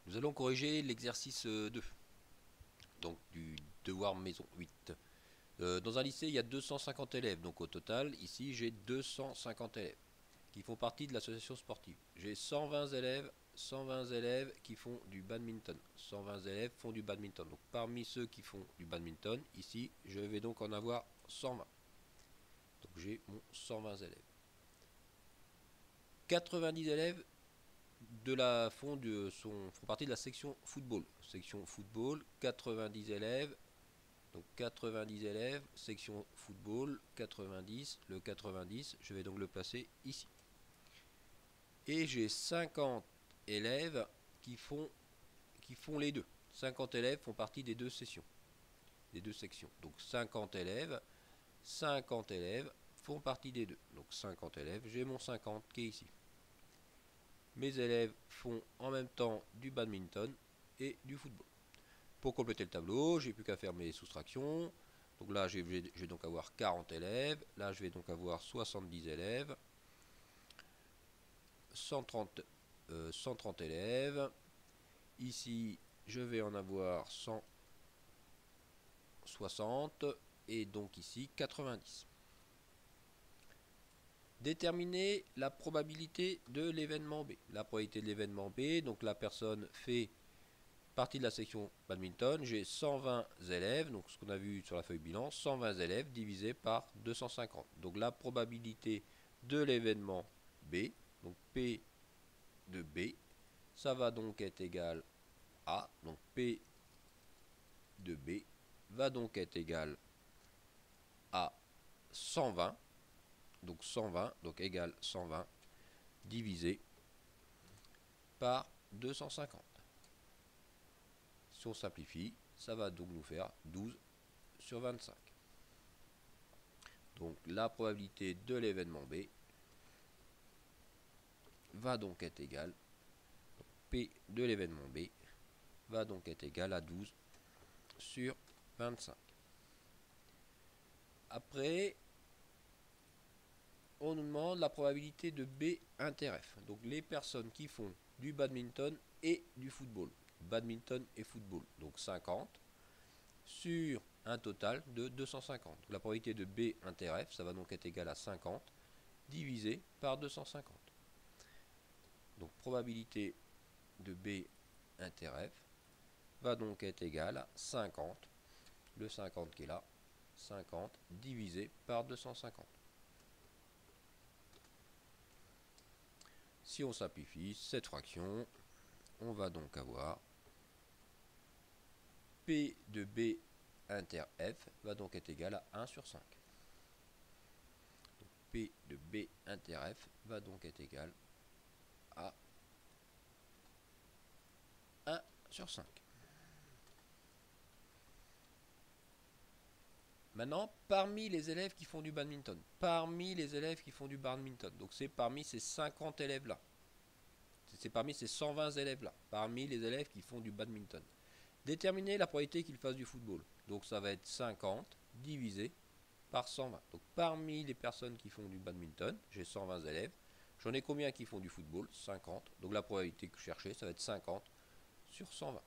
Nous allons corriger l'exercice 2, donc du devoir maison 8. Dans un lycée, il y a 250 élèves, donc au total, ici, j'ai 250 élèves qui font partie de l'association sportive. J'ai 120 élèves qui font du badminton. 120 élèves font du badminton. Donc parmi ceux qui font du badminton, ici, je vais donc en avoir 120. Donc j'ai mon 120 élèves. 90 élèves font partie de la section football. Section football, 90 élèves. Donc 90 élèves, section football, 90, le 90, je vais donc le placer ici. Et j'ai 50 élèves qui font les deux. 50 élèves font partie des deux sessions, des deux sections. Donc 50 élèves font partie des deux. Donc 50 élèves, j'ai mon 50 qui est ici. Mes élèves font en même temps du badminton et du football. Pour compléter le tableau, j'ai plus qu'à faire mes soustractions. Donc là, je vais donc avoir 40 élèves. Là, je vais donc avoir 70 élèves. 130 élèves. Ici, je vais en avoir 160. Et donc ici, 90. Déterminer la probabilité de l'événement B. La probabilité de l'événement B, donc la personne fait partie de la section badminton, j'ai 120 élèves, donc ce qu'on a vu sur la feuille bilan, 120 élèves divisé par 250. Donc la probabilité de l'événement B, donc P de B, ça va donc être égal à, donc P de B va donc être égal à 120, donc égal 120, divisé par 250. Si on simplifie, ça va donc nous faire 12 sur 25. Donc la probabilité de l'événement B va donc être égale, P de l'événement B va donc être égal à 12 sur 25. Après, on nous demande la probabilité de B inter F. Donc les personnes qui font du badminton et du football. Badminton et football. Donc 50 sur un total de 250. Donc la probabilité de B inter F, ça va donc être égal à 50 divisé par 250. Donc probabilité de B inter F va donc être égal à 50, le 50 qui est là, 50 divisé par 250. Si on simplifie cette fraction, on va donc avoir P de B inter F va donc être égal à 1 sur 5. Donc P de B inter F va donc être égal à 1 sur 5. Maintenant, parmi les élèves qui font du badminton, donc c'est parmi ces 50 élèves-là, c'est parmi ces 120 élèves-là, parmi les élèves qui font du badminton. Déterminer la probabilité qu'ils fassent du football. Donc ça va être 50 divisé par 120. Donc parmi les personnes qui font du badminton, j'ai 120 élèves. J'en ai combien qui font du football? 50. Donc la probabilité que je cherchais, ça va être 50 sur 120.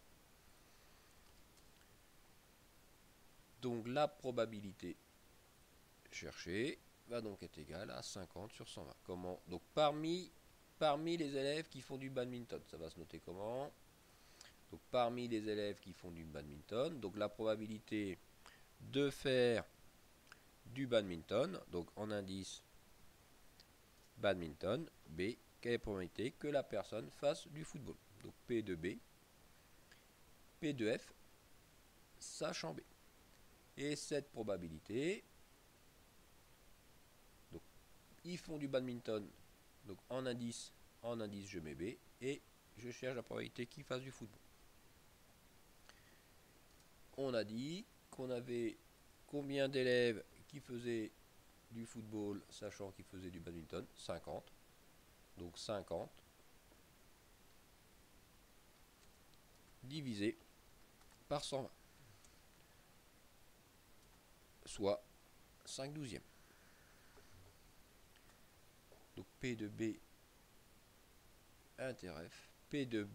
Donc la probabilité cherchée va donc être égale à 50 sur 120. Comment? Donc parmi les élèves qui font du badminton, ça va se noter comment? Donc parmi les élèves qui font du badminton, donc la probabilité de faire du badminton, donc en indice badminton, B, quelle est la probabilité que la personne fasse du football? Donc P de B, P de F, sachant B. Et cette probabilité, donc ils font du badminton, donc en indice je mets B, et je cherche la probabilité qu'ils fassent du football. On a dit qu'on avait combien d'élèves qui faisaient du football, sachant qu'ils faisaient du badminton? 50. Donc 50 divisé par 120, soit 5 douzièmes. Donc P de B inter F, P de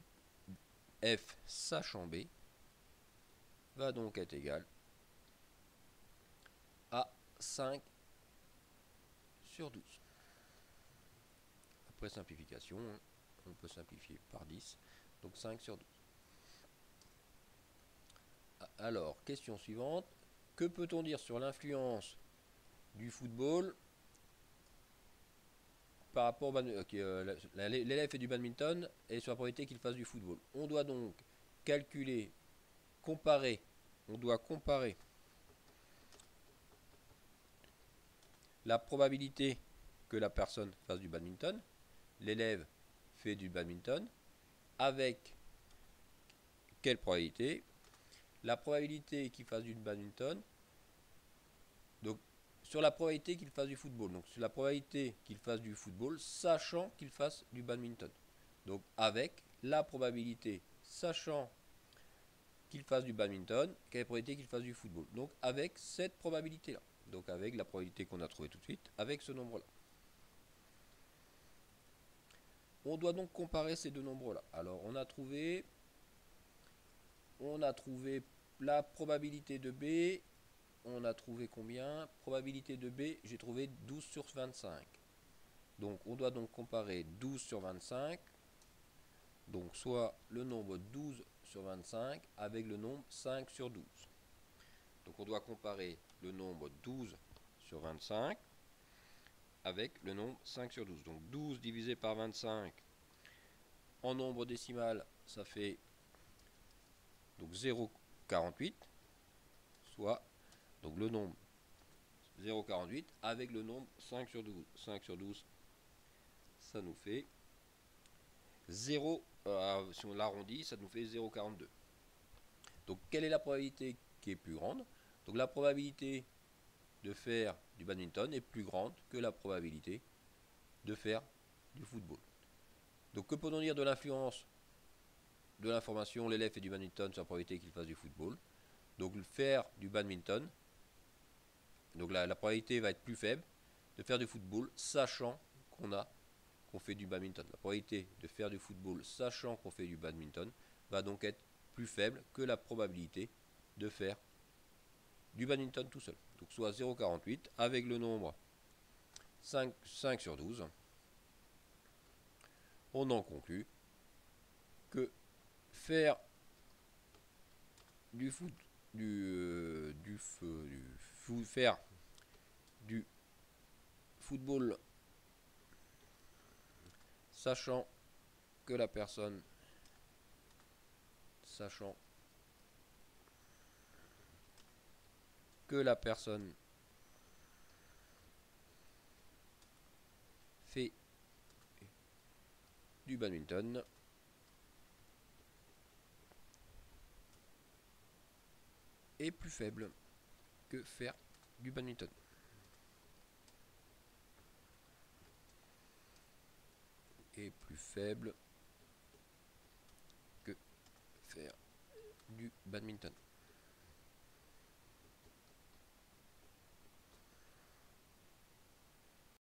F sachant B va donc être égal à 5 sur 12. Après simplification, on peut simplifier par 10, donc 5 sur 12. Alors, question suivante. Que peut-on dire sur l'influence du football par rapport au l'élève fait du badminton et sur la probabilité qu'il fasse du football? On doit donc calculer, comparer, on doit comparer la probabilité que la personne fasse du badminton, l'élève fait du badminton, avec quelle probabilité? La probabilité qu'il fasse du badminton, donc sur la probabilité qu'il fasse du football, donc sur la probabilité qu'il fasse du football, sachant qu'il fasse du badminton. Donc avec la probabilité, sachant qu'il fasse du badminton, quelle est la probabilité qu'il fasse du football. Donc avec cette probabilité-là. Donc avec la probabilité qu'on a trouvée tout de suite, avec ce nombre-là. On doit donc comparer ces deux nombres-là. Alors on a trouvé la probabilité de B. On a trouvé combien? Probabilité de B, j'ai trouvé 12 sur 25. Donc on doit donc comparer 12 sur 25. Donc soit le nombre 12 sur 25 avec le nombre 5 sur 12. Donc on doit comparer le nombre 12 sur 25 avec le nombre 5 sur 12. Donc 12 divisé par 25 en nombre décimal, ça fait donc 0,48, soit donc le nombre 0,48 avec le nombre 5 sur 12. 5 sur 12, ça nous fait 0, si on l'arrondit, ça nous fait 0,42. Donc quelle est la probabilité qui est plus grande? Donc la probabilité de faire du badminton est plus grande que la probabilité de faire du football. Donc que peut-on dire de l'influence de l'information? L'élève fait du badminton sur la probabilité qu'il fasse du football. Donc faire du badminton, donc la probabilité va être plus faible de faire du football, sachant qu'on fait du badminton. La probabilité de faire du football, sachant qu'on fait du badminton, va donc être plus faible que la probabilité de faire du badminton tout seul. Donc soit 0,48 avec le nombre 5 sur 12. On en conclut que faire faire du football sachant que la personne fait du badminton est plus faible que faire du badminton. Est plus faible que faire du badminton.